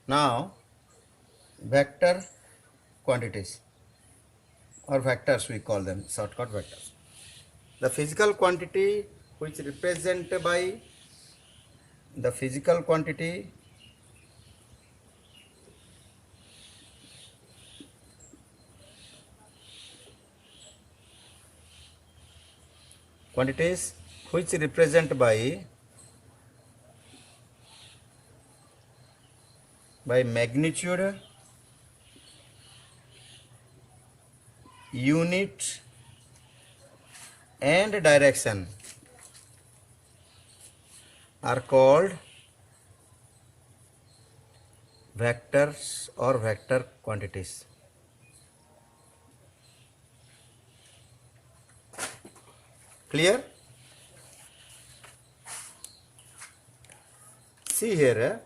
Now vector quantities or vectors, we call them shortcut vectors. The physical quantity which represented by the physical quantity quantities which represent by magnitude, unit and direction are called vectors or vector quantities. Clear? See here,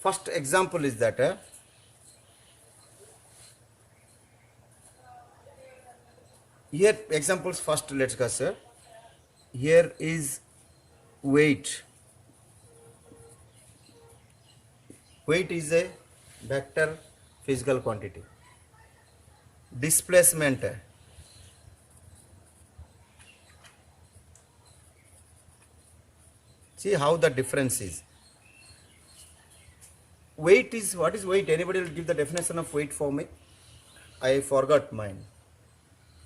first example is that here examples first let's consider. Here is weight. Weight is a vector physical quantity. Displacement. See how the difference is. Weight is, what is weight? Anybody will give the definition of weight for me? I forgot mine.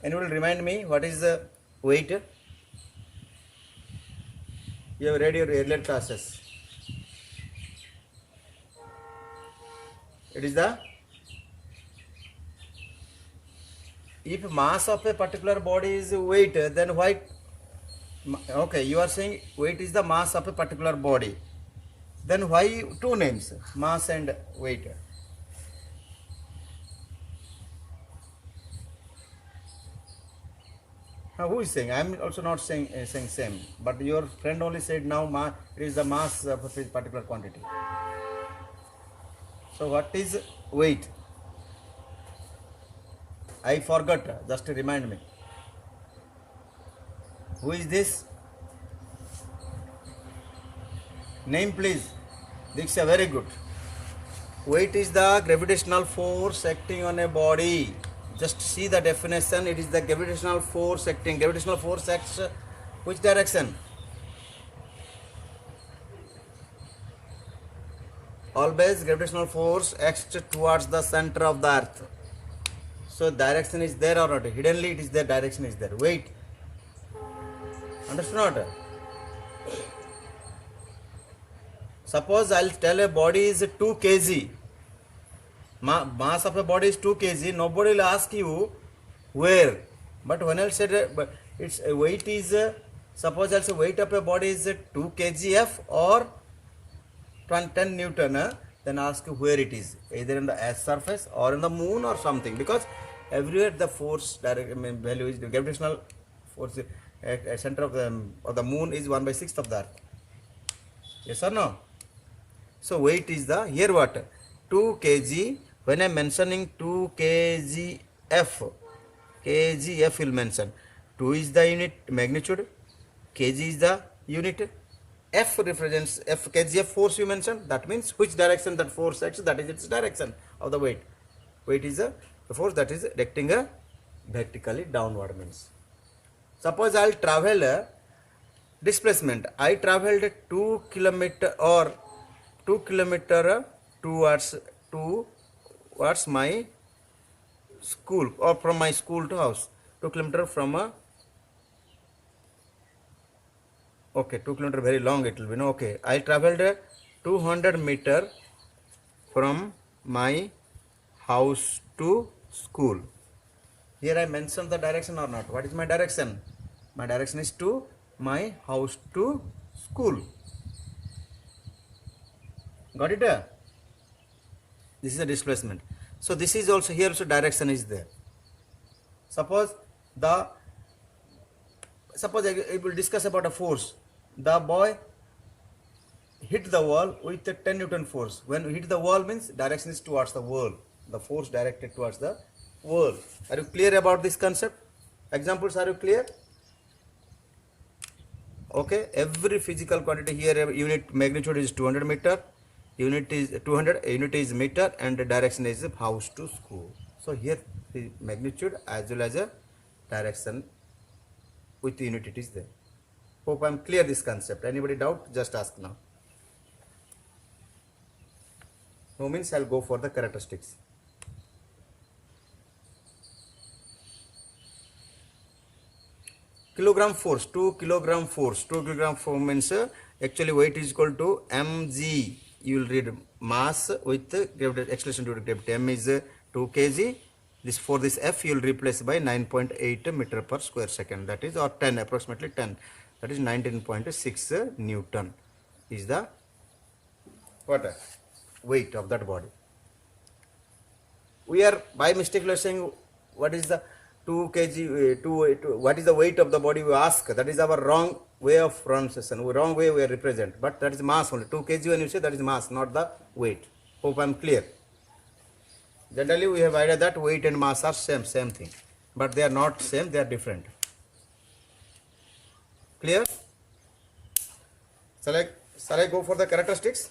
Anybody will remind me what is the weight? You have read your earlier classes. It is the, if mass of a particular body is weight, then why? Okay, you are saying weight is the mass of a particular body. Then why two names, mass and weight? Now who is saying? I am also not saying same. But your friend only said now it is the mass of a particular quantity. So what is weight? I forgot. Just to remind me. Who is this? Name please. Diksha, very good. Weight is the gravitational force acting on a body. Just see the definition. It is the gravitational force acting. Gravitational force acts which direction? Always gravitational force acts towards the center of the earth. So direction is there or not? Hiddenly it is there, direction is there. Weight. Understood not? Suppose I'll tell a body is 2 kg. Mass of a body is 2 kg. Nobody will ask you where. But when I'll say its weight is, suppose I'll say weight of a body is 2 kgf or 10 Newton, then ask you where it is. Either in the earth's surface or in the moon or something. Because everywhere the force value is, the gravitational force at center of the moon is 1/6 of the earth. Yes or no? So weight is the, here what? 2 kg. When I am mentioning 2 kgf, kgf will mention. 2 is the unit magnitude, kg is the unit, f represents, f kgf force you mentioned. That means which direction that force acts, that is its direction of the weight. Weight is the force that is acting vertically downward means. Suppose I will travel displacement. I traveled 2 kilometer or 2 kilometer towards my school or from my school to house. 2 kilometer from okay, 2 kilometer very long it will be. No, okay. I traveled 200 meter from my house to school. Here I mentioned the direction or not. What is my direction? My direction is to my house to school. Got it? This is a displacement. So this is also, here also direction is there. Suppose I will discuss about a force. The boy hit the wall with a 10 Newton force. When we hit the wall means direction is towards the wall. The force directed towards the wall. Are you clear about this concept? Examples, are you clear? Okay, every physical quantity here, unit magnitude is 200 meter. unit is 200, unit is meter, and the direction is house to school. So here the magnitude as well as a direction with unit it is there. Hope I am clear this concept. Anybody doubt? Just ask now. No means I'll go for the characteristics. Kilogram force, 2 kilogram force. 2 kilogram force means actually weight is equal to mg. You will read mass with gravity, acceleration due to gravity. M is 2 kg. This for this F you will replace by 9.8 meter per square second. That is, or 10, approximately 10. That is 19.6 Newton is the what weight of that body. We are by mistake saying what is the 2 kg, what is the weight of the body we ask. That is our wrong way of pronunciation, wrong way we represent. But that is mass only. 2 kg when you say, that is mass, not the weight. Hope I am clear. Generally we have idea that weight and mass are same thing. But they are not same, they are different. Clear? Shall I go for the characteristics?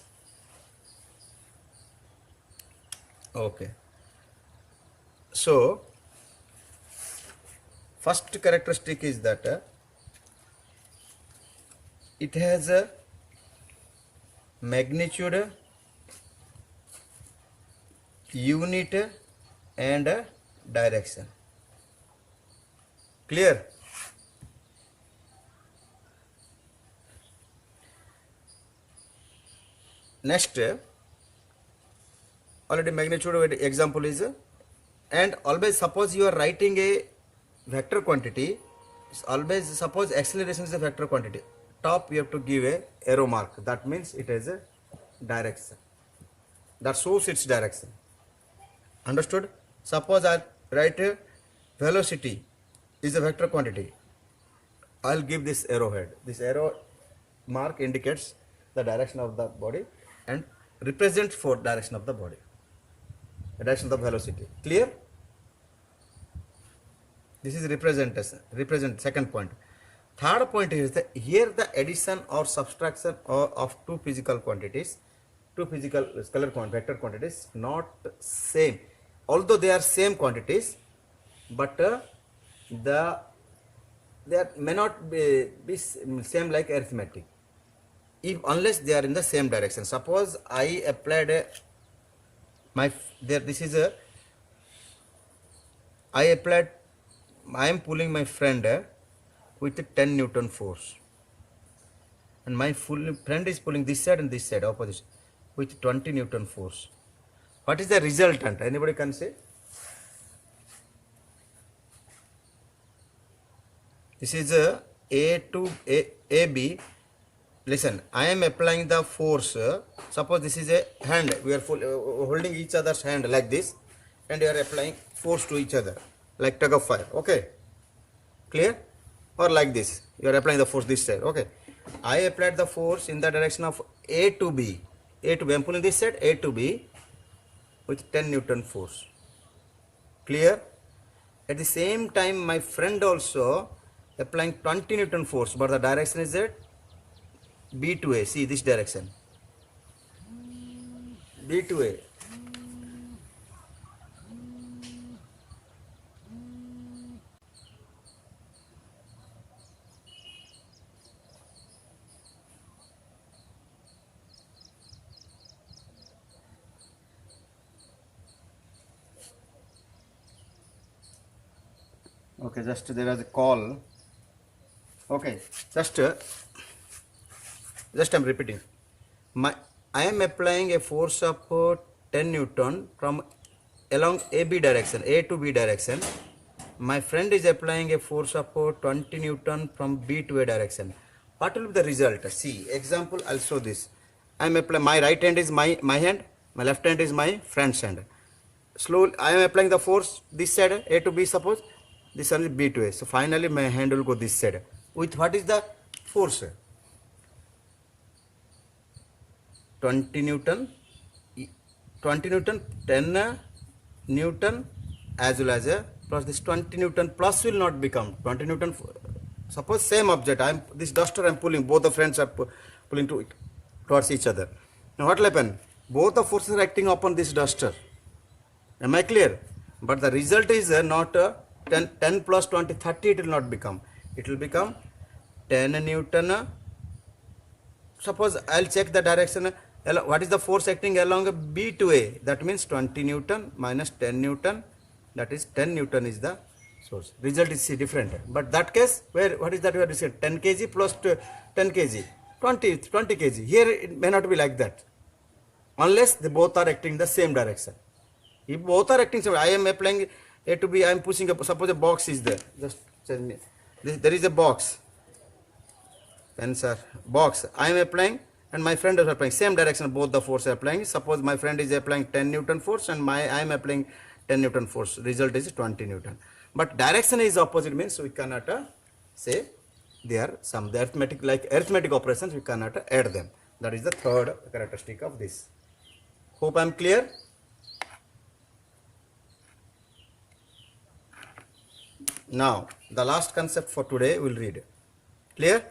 Okay. So, first characteristic is that it has a magnitude, unit and a direction. Clear? Next, already magnitude example is, and always suppose you are writing a vector quantity, always suppose acceleration is a vector quantity. Top you have to give a arrow mark. That means it is a direction. That shows its direction. Understood? Suppose I write a velocity is a vector quantity. I'll give this arrowhead. This arrow mark indicates the direction of the body and represents for direction of the body, the direction of the velocity. Clear? This is represent second point. Third point is that here the addition or subtraction of two physical quantities, two physical scalar vector quantities, not same. Although they are same quantities, but they may not be same like arithmetic, if unless they are in the same direction. Suppose I applied I am pulling my friend with a 10 Newton force, and my friend is pulling this side and this side opposite with 20 Newton force. What is the resultant? Anybody can say? This is A to AB. Listen, I am applying the force. Suppose this is a hand. We are holding each other's hand like this, and we are applying force to each other like tug of fire. Okay, clear? Or like this, you are applying the force this side. Okay, I applied the force in the direction of A to B. A to B, I am pulling this side, A to B with 10 Newton force. Clear? At the same time, my friend also applying 20 Newton force, but the direction is at B to A. See this direction, B to A. Okay, just there is a call. Okay, just I'm repeating. I am applying a force of 10 Newton from along AB direction, A to B direction. My friend is applying a force of 20 Newton from B to A direction. What will be the result? See, example, I'll show this. I am applying, my right hand is my hand, my left hand is my friend's hand. Slowly, I am applying the force this side, A to B, suppose. This one is B to A. So finally my hand will go this side. With what is the force? 20 Newton, 10 Newton as well as plus this 20 Newton plus will not become 20 Newton. Suppose same object, this duster I am pulling, both the friends are pulling towards each other. Now what will happen? Both the forces are acting upon this duster. Am I clear? But the result is not 10 plus 20, 30 it will not become. It will become 10 Newton. Suppose I'll check the direction. What is the force acting along B to A? That means 20 Newton minus 10 Newton. That is 10 Newton is the source. Result is different. But that case, where what is that we have to say? 10 kg plus 10 kg. 20 kg. Here it may not be like that. Unless they both are acting in the same direction. If both are acting same, I am applying A to B, I am pushing up, suppose a box is there. Just tell me. There is a box. Answer. Box. I am applying and my friend is applying. Same direction, both the force are applying. Suppose my friend is applying 10 Newton force and I am applying 10 Newton force. Result is 20 Newton. But direction is opposite, means we cannot say they are some the arithmetic operations, we cannot add them. That is the third characteristic of this. Hope I am clear. Now the last concept for today we will read. Clear?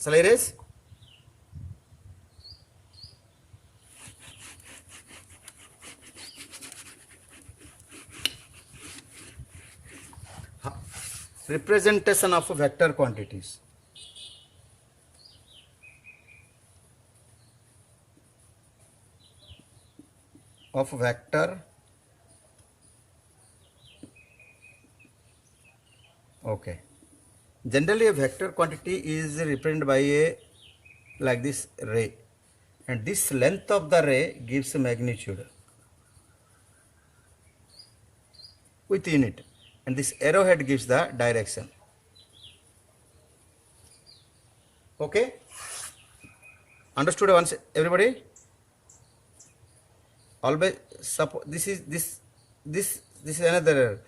Shall I erase? Representation of vector quantities. Of vector. Okay. Generally a vector quantity is represented by a like this ray, and this length of the ray gives a magnitude with unit, and this arrowhead gives the direction. Okay, understood once everybody? Always suppose this is another.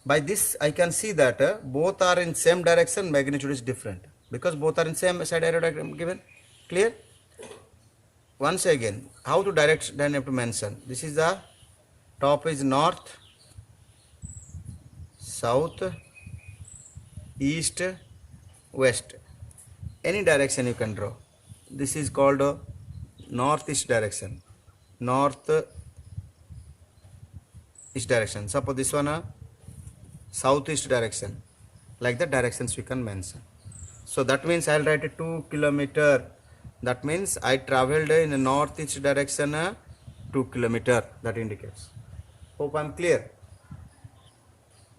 By this I can see that both are in same direction, magnitude is different because both are in same side arrow diagram given. Clear? Once again, how to direct, then I have to mention. This is the top is north, south, east, west. Any direction you can draw. This is called northeast direction. North east direction. Suppose this one southeast direction. Like the directions we can mention. So that means I'll write a 2 kilometer. That means I traveled in a northeast direction 2 kilometer. That indicates. Hope I'm clear.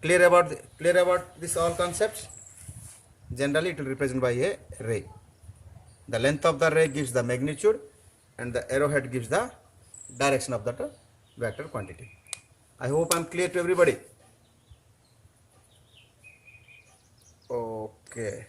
Clear about this all concepts. Generally it will represent by a ray. The length of the ray gives the magnitude and the arrowhead gives the direction of that vector quantity. I hope I'm clear to everybody. Okay.